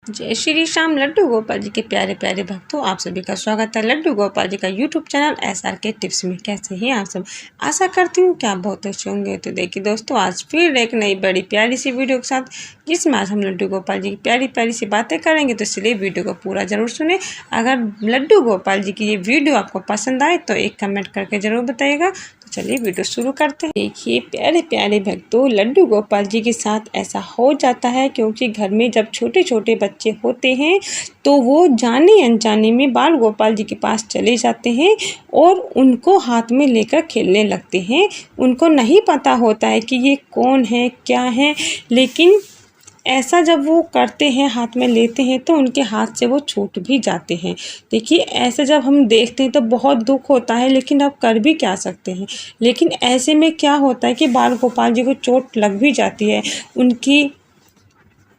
जय श्री श्याम। लड्डू गोपाल जी के प्यारे प्यारे भक्तों, आप सभी का स्वागत है लड्डू गोपाल जी का यूट्यूब चैनल SRK टिप्स में। कैसे हैं आप सब? आशा करती हूँ कि आप बहुत अच्छे होंगे। तो देखिए दोस्तों, आज फिर एक नई बड़ी प्यारी सी वीडियो के साथ, जिसमें आज हम लड्डू गोपाल जी की प्यारी प्यारी सी बातें करेंगे। तो इसलिए वीडियो को पूरा जरूर सुने। अगर लड्डू गोपाल जी की ये वीडियो आपको पसंद आए तो एक कमेंट करके ज़रूर बताइएगा। तो चलिए वीडियो शुरू करते हैं। देखिए प्यारे प्यारे भक्तों, लड्डू गोपाल जी के साथ ऐसा हो जाता है क्योंकि घर में जब छोटे छोटे बच्चे होते हैं तो वो जाने अनजाने में बाल गोपाल जी के पास चले जाते हैं और उनको हाथ में लेकर खेलने लगते हैं। उनको नहीं पता होता है कि ये कौन है, क्या है, लेकिन ऐसा जब वो करते हैं, हाथ में लेते हैं, तो उनके हाथ से वो छूट भी जाते हैं। देखिए ऐसे जब हम देखते हैं तो बहुत दुख होता है, लेकिन अब कर भी क्या सकते हैं। लेकिन ऐसे में क्या होता है कि बाल गोपाल जी को चोट लग भी जाती है। उनकी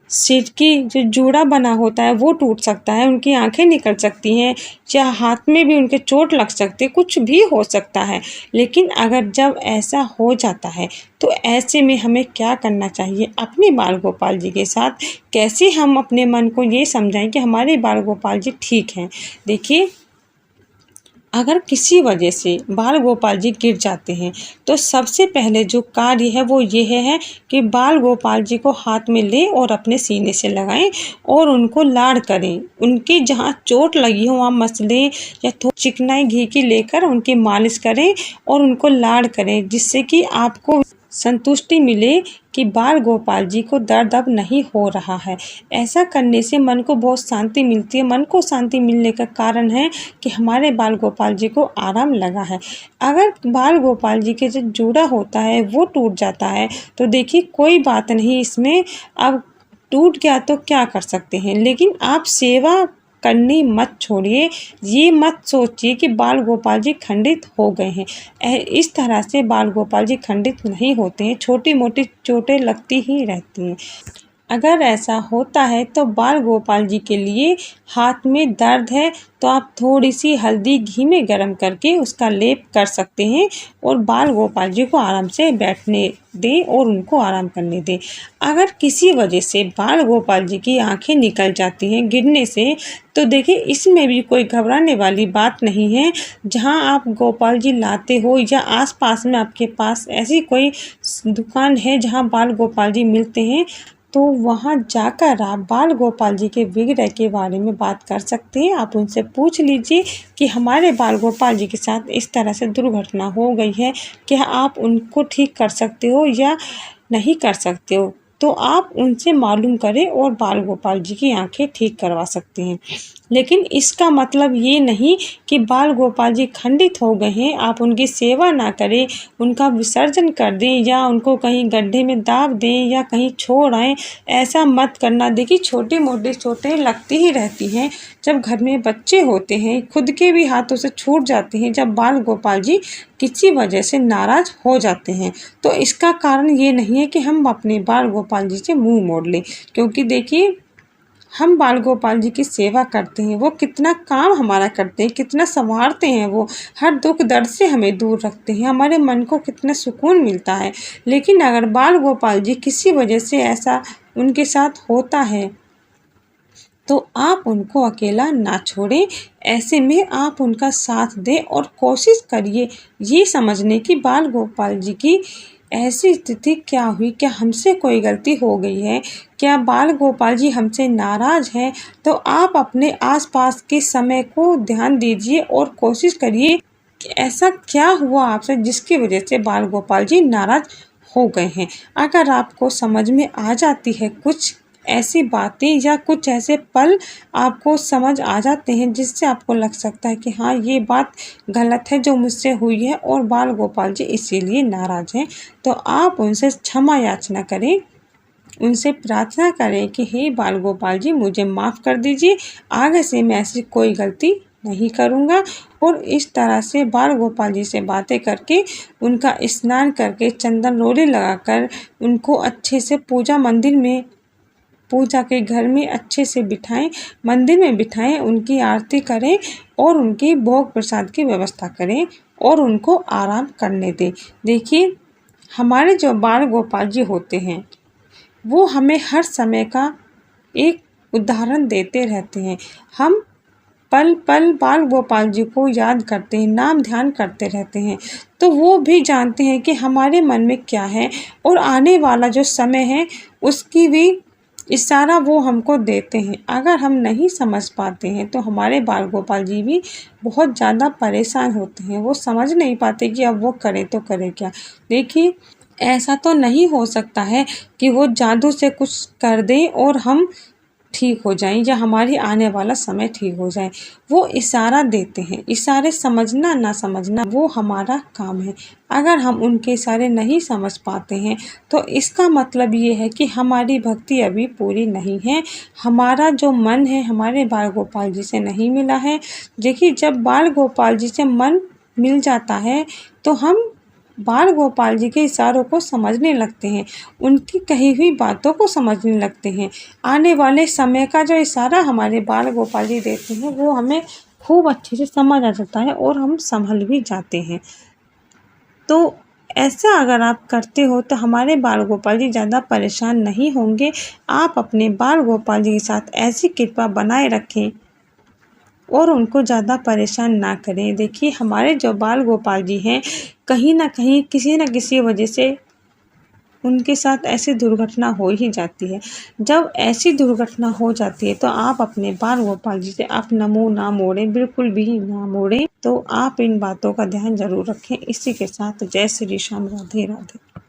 सिर की जो जूड़ा बना होता है वो टूट सकता है, उनकी आंखें निकल सकती हैं, या हाथ में भी उनके चोट लग सकती है, कुछ भी हो सकता है। लेकिन अगर जब ऐसा हो जाता है तो ऐसे में हमें क्या करना चाहिए अपने बाल गोपाल जी के साथ? कैसे हम अपने मन को ये समझाएं कि हमारे बाल गोपाल जी ठीक हैं? देखिए, अगर किसी वजह से बाल गोपाल जी गिर जाते हैं तो सबसे पहले जो कार्य है वो ये है कि बाल गोपाल जी को हाथ में लें और अपने सीने से लगाएं और उनको लाड़ करें। उनकी जहाँ चोट लगी हो वहाँ मसलें या थोड़ी चिकनाई घी की लेकर उनकी मालिश करें और उनको लाड़ करें, जिससे कि आपको संतुष्टि मिले कि बाल गोपाल जी को दर्द अब नहीं हो रहा है। ऐसा करने से मन को बहुत शांति मिलती है। मन को शांति मिलने का कारण है कि हमारे बाल गोपाल जी को आराम लगा है। अगर बाल गोपाल जी के जो जूड़ा होता है वो टूट जाता है तो देखिए कोई बात नहीं, इसमें अब टूट गया तो क्या कर सकते हैं, लेकिन आप सेवा करनी मत छोड़िए। ये मत सोचिए कि बाल गोपाल जी खंडित हो गए हैं। इस तरह से बाल गोपाल जी खंडित नहीं होते हैं, छोटी मोटी चोटें लगती ही रहती हैं। अगर ऐसा होता है तो बाल गोपाल जी के लिए हाथ में दर्द है तो आप थोड़ी सी हल्दी घी में गर्म करके उसका लेप कर सकते हैं और बाल गोपाल जी को आराम से बैठने दें और उनको आराम करने दें। अगर किसी वजह से बाल गोपाल जी की आंखें निकल जाती हैं गिरने से, तो देखिए इसमें भी कोई घबराने वाली बात नहीं है। जहां आप गोपाल जी लाते हो या आसपास में आपके पास ऐसी कोई दुकान है जहां बाल गोपाल जी मिलते हैं, तो वहाँ जाकर आप बाल गोपाल जी के विग्रह के बारे में बात कर सकते हैं। आप उनसे पूछ लीजिए कि हमारे बाल गोपाल जी के साथ इस तरह से दुर्घटना हो गई है, क्या आप उनको ठीक कर सकते हो या नहीं कर सकते हो? तो आप उनसे मालूम करें और बाल गोपाल जी की आंखें ठीक करवा सकते हैं। लेकिन इसका मतलब ये नहीं कि बाल गोपाल जी खंडित हो गए हैं, आप उनकी सेवा ना करें, उनका विसर्जन कर दें या उनको कहीं गड्ढे में दाब दें या कहीं छोड़ आएँ। ऐसा मत करना। देखिए छोटी मोटी चोटें लगती ही रहती हैं। जब घर में बच्चे होते हैं, खुद के भी हाथों से छूट जाते हैं जब बाल गोपाल जी किसी वजह से नाराज़ हो जाते हैं। तो इसका कारण ये नहीं है कि हम अपने बाल गोपाल जी से मुँह मोड़ लें, क्योंकि देखिए हम बाल गोपाल जी की सेवा करते हैं, वो कितना काम हमारा करते हैं, कितना संवारते हैं, वो हर दुख दर्द से हमें दूर रखते हैं, हमारे मन को कितना सुकून मिलता है। लेकिन अगर बाल गोपाल जी किसी वजह से ऐसा उनके साथ होता है तो आप उनको अकेला ना छोड़ें। ऐसे में आप उनका साथ दें और कोशिश करिए ये समझने की बाल गोपाल जी की ऐसी स्थिति क्या हुई, क्या हमसे कोई गलती हो गई है, क्या बाल गोपाल जी हमसे नाराज़ हैं? तो आप अपने आसपास के समय को ध्यान दीजिए और कोशिश करिए कि ऐसा क्या हुआ आपसे जिसकी वजह से बाल गोपाल जी नाराज़ हो गए हैं। अगर आपको समझ में आ जाती है कुछ ऐसी बातें या कुछ ऐसे पल आपको समझ आ जाते हैं जिससे आपको लग सकता है कि हाँ ये बात गलत है जो मुझसे हुई है और बाल गोपाल जी इसीलिए नाराज़ हैं, तो आप उनसे क्षमा याचना करें, उनसे प्रार्थना करें कि हे बाल गोपाल जी मुझे माफ़ कर दीजिए, आगे से मैं ऐसी कोई गलती नहीं करूँगा। और इस तरह से बाल गोपाल जी से बातें करके, उनका स्नान करके, चंदन रोली लगाकर उनको अच्छे से पूजा के घर में अच्छे से बिठाएं, मंदिर में बिठाएं, उनकी आरती करें और उनके भोग प्रसाद की व्यवस्था करें और उनको आराम करने दें। देखिए हमारे जो बाल गोपाल जी होते हैं वो हमें हर समय का एक उदाहरण देते रहते हैं। हम पल पल बाल गोपाल जी को याद करते हैं, नाम ध्यान करते रहते हैं, तो वो भी जानते हैं कि हमारे मन में क्या है और आने वाला जो समय है उसकी भी इशारा वो हमको देते हैं। अगर हम नहीं समझ पाते हैं तो हमारे बाल गोपाल जी भी बहुत ज़्यादा परेशान होते हैं। वो समझ नहीं पाते कि अब वो करें तो करें क्या। देखिए, ऐसा तो नहीं हो सकता है कि वो जादू से कुछ कर दें और हम ठीक हो जाएं या हमारी आने वाला समय ठीक हो जाए। वो इशारा देते हैं, इशारे समझना ना समझना वो हमारा काम है। अगर हम उनके इशारे नहीं समझ पाते हैं तो इसका मतलब ये है कि हमारी भक्ति अभी पूरी नहीं है, हमारा जो मन है हमारे बाल गोपाल जी से नहीं मिला है। देखिए, जब बाल गोपाल जी से मन मिल जाता है तो हम बाल गोपाल जी के इशारों को समझने लगते हैं, उनकी कही हुई बातों को समझने लगते हैं। आने वाले समय का जो इशारा हमारे बाल गोपाल जी देते हैं वो हमें खूब अच्छे से समझ आ जाता है और हम संभल भी जाते हैं। तो ऐसा अगर आप करते हो तो हमारे बाल गोपाल जी ज़्यादा परेशान नहीं होंगे। आप अपने बाल गोपाल जी के साथ ऐसी कृपा बनाए रखें और उनको ज़्यादा परेशान ना करें। देखिए, हमारे जो बाल गोपाल जी हैं, कहीं न कहीं किसी न किसी वजह से उनके साथ ऐसी दुर्घटना हो ही जाती है। जब ऐसी दुर्घटना हो जाती है तो आप अपने बाल गोपाल जी से अपना मुँह ना मोड़ें, बिल्कुल भी ना मोड़ें। तो आप इन बातों का ध्यान ज़रूर रखें। इसी के साथ जय श्री श्याम, राधे राधे।